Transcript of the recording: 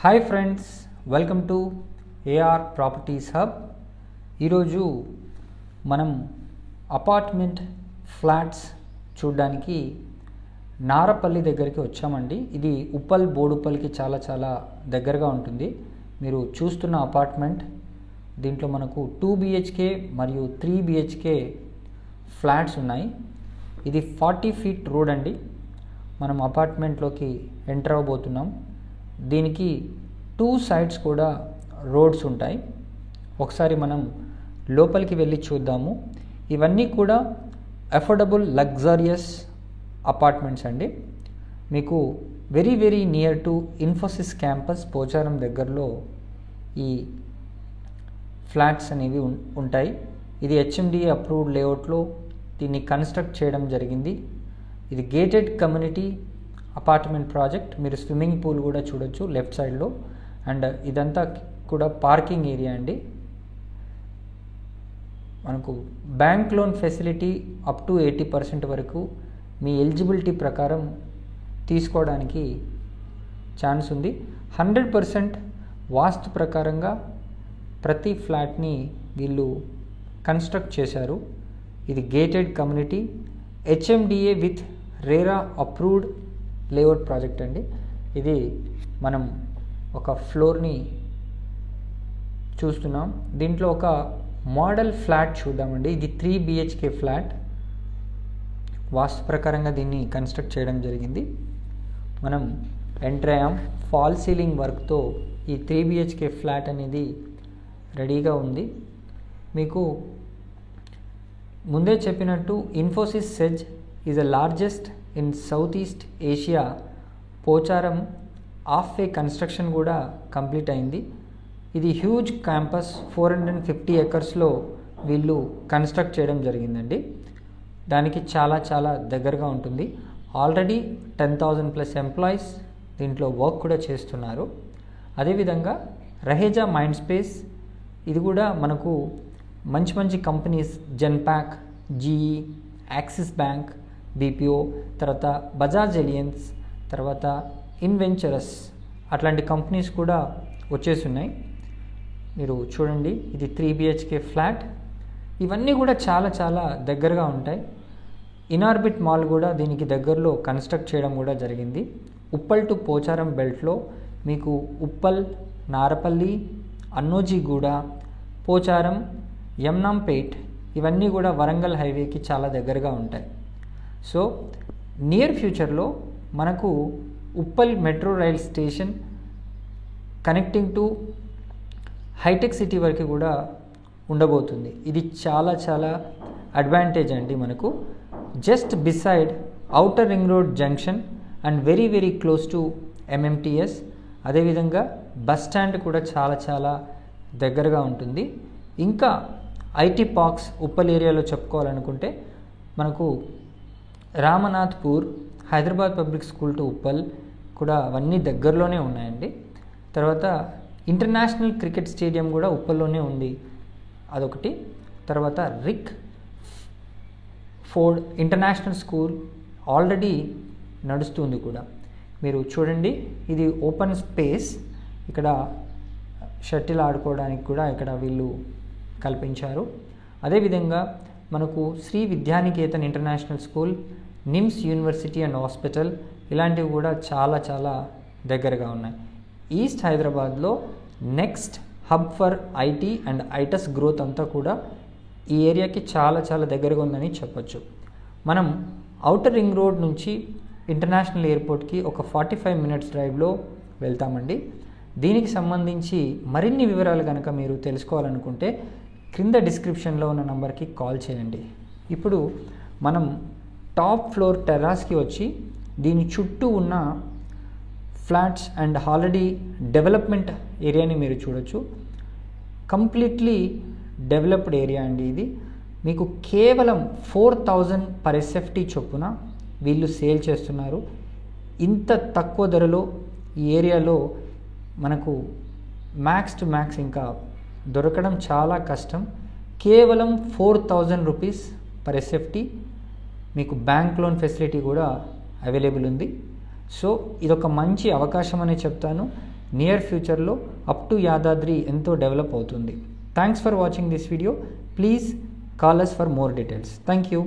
Hi friends, welcome to AR properties hub. ఈరోజు మనం apartment flats చూడడానికి నారపల్లి దగ్గరికి వచ్చామండి. ఇది ఉప్పల్ బోడుప్పల్కి చాలా దగ్గరగా ఉంటుంది. మీరు చూస్తున్న అపార్ట్మెంట్ దీంట్లో మనకు 2 BHK మరియు 3 BHK ఫ్లాట్స్ ఉన్నాయి. ఇది 40 ఫీట్ రోడ్ అండి. మనం అపార్ట్మెంట్లోకి ఎంటర్ అవ్వబోతున్నాం. దీనికి 2 సైడ్స్ కూడా రోడ్స్ ఉంటాయి. ఒకసారి మనం లోపలికి వెళ్ళి చూద్దాము. ఇవన్నీ కూడా అఫోర్డబుల్ లగ్జరియస్ అపార్ట్మెంట్స్ అండి. మీకు very near to Infosys campus Pocharam దగ్గరలో ఈ ఫ్లాట్స్ అనేవి ఉంటాయి. ఇది HMDA అప్రూవ్డ్ లేఅవుట్లో దీన్ని కన్స్ట్రక్ట్ చేయడం జరిగింది. ఇది గేటెడ్ కమ్యూనిటీ అపార్ట్మెంట్ ప్రాజెక్ట్. మీరు స్విమ్మింగ్ పూల్ కూడా చూడొచ్చు లెఫ్ట్ సైడ్లో. అండ్ ఇదంతా కూడా పార్కింగ్ ఏరియా అండి. మనకు bank loan facility up to 80% వరకు మీ ఎలిజిబిలిటీ ప్రకారం తీసుకోవడానికి ఛాన్స్ ఉంది. 100% వాస్తు ప్రకారంగా ప్రతి ఫ్లాట్ని వీళ్ళు కన్స్ట్రక్ట్ చేశారు. ఇది gated community HMDA with RERA approved layout project అండి. ఇది మనం ఒక ఫ్లోర్ని చూస్తున్నాం. దీంట్లో ఒక మోడల్ ఫ్లాట్ చూద్దామండి. ఇది 3 BHK ఫ్లాట్. వాస్తు ప్రకారంగా దీన్ని కన్స్ట్రక్ట్ చేయడం జరిగింది. మనం ఎంటర్ అయ్యాం. ఫాల్ సీలింగ్ వర్క్తో ఈ 3 BHK ఫ్లాట్ అనేది రెడీగా ఉంది. మీకు ముందే చెప్పినట్టు Infosys SEZ is the largest in south east Asia. Pocharam half way construction కూడా కంప్లీట్ అయింది. ఇది హ్యూజ్ క్యాంపస్ 450 ఎకర్స్లో వీళ్ళు కన్స్ట్రక్ట్ చేయడం జరిగిందండి. దానికి చాలా దగ్గరగా ఉంటుంది. ఆల్రెడీ 10,000+ ఎంప్లాయీస్ దీంట్లో వర్క్ కూడా చేస్తున్నారు. అదేవిధంగా రహేజా మైండ్ స్పేస్, ఇది కూడా మనకు మంచి companies Genpact, GE, axis bank, BPO, తర్వాత బజాజ్ ఎలియన్స్, తర్వాత ఇన్వెంచరస్ అట్లాంటి కంపెనీస్ కూడా వచ్చేసి ఉన్నాయి. మీరు చూడండి, ఇది 3 BHK ఫ్లాట్. ఇవన్నీ కూడా చాలా దగ్గరగా ఉంటాయి. ఇనార్బిట్ మాల్ కూడా దీనికి దగ్గరలో కన్స్ట్రక్ట్ చేయడం కూడా జరిగింది. ఉప్పల్ టు పోచారం బెల్ట్లో మీకు ఉప్పల్, నారపల్లి, అన్నోజీగూడ, పోచారం, యమ్నాంపేట్ ఇవన్నీ కూడా వరంగల్ హైవేకి చాలా దగ్గరగా ఉంటాయి. సో నియర్ ఫ్యూచర్లో మనకు Uppal metro rail station connecting to hitech city వరకు కూడా ఉండబోతుంది. ఇది చాలా అడ్వాంటేజ్ అండి. మనకు just beside outer ring road junction and very close to MMTS. అదేవిధంగా బస్ స్టాండ్ కూడా చాలా దగ్గరగా ఉంటుంది. ఇంకా IT పార్క్స్ ఉప్పల్ ఏరియాలో చెప్పుకోవాలనుకుంటే మనకు Ramanathpur, Hyderabad public school to Uppal కూడా అవన్నీ దగ్గరలోనే ఉన్నాయండి. తర్వాత ఇంటర్నేషనల్ క్రికెట్ స్టేడియం కూడా ఉప్పల్లోనే ఉంది, అదొకటి. తర్వాత రిక్ ఫోర్డ్ ఇంటర్నేషనల్ స్కూల్ ఆల్రెడీ నడుస్తుంది కూడా. మీరు చూడండి, ఇది ఓపెన్ స్పేస్. ఇక్కడ షటిల్ ఆడుకోవడానికి కూడా ఇక్కడ వీళ్ళు కల్పించారు. అదేవిధంగా మనకు Sree Vidyanikethan international school, NIMS university and hospital ఇలాంటివి కూడా చాలా దగ్గరగా ఉన్నాయి. ఈస్ట్ హైదరాబాద్లో next hub for IT and ITES growth అంతా కూడా ఈ ఏరియాకి చాలా దగ్గరగా ఉందని చెప్పొచ్చు. మనం ఔటర్ రింగ్ రోడ్ నుంచి ఇంటర్నేషనల్ ఎయిర్పోర్ట్కి ఒక 45 మినిట్స్ డ్రైవ్లో వెళ్తామండి. దీనికి సంబంధించి మరిన్ని వివరాలు కనుక మీరు తెలుసుకోవాలనుకుంటే క్రింద డిస్క్రిప్షన్లో ఉన్న నంబర్కి కాల్ చేయండి. ఇప్పుడు మనం టాప్ ఫ్లోర్ టెర్రాస్కి వచ్చి దీని చుట్టూ ఉన్న ఫ్లాట్స్ అండ్ ఆల్రెడీ డెవలప్మెంట్ ఏరియాని మీరు చూడొచ్చు. కంప్లీట్లీ డెవలప్డ్ ఏరియా అండి. ఇది మీకు కేవలం 4,000 per SFT చొప్పున వీళ్ళు సేల్ చేస్తున్నారు. ఇంత తక్కువ ధరలో ఈ ఏరియాలో మనకు మ్యాక్స్ టు మ్యాక్స్ ఇంకా దొరకడం చాలా కష్టం. కేవలం 4,000 రూపీస్ per SFT. మీకు బ్యాంక్ లోన్ ఫెసిలిటీ కూడా అవైలబుల్ ఉంది. సో ఇదొక మంచి అవకాశం అనే చెప్తాను. నియర్ ఫ్యూచర్లో అప్ టు యాదాద్రి ఎంతో డెవలప్ అవుతుంది. Thanks for watching this video. Please call us for more details. Thank you.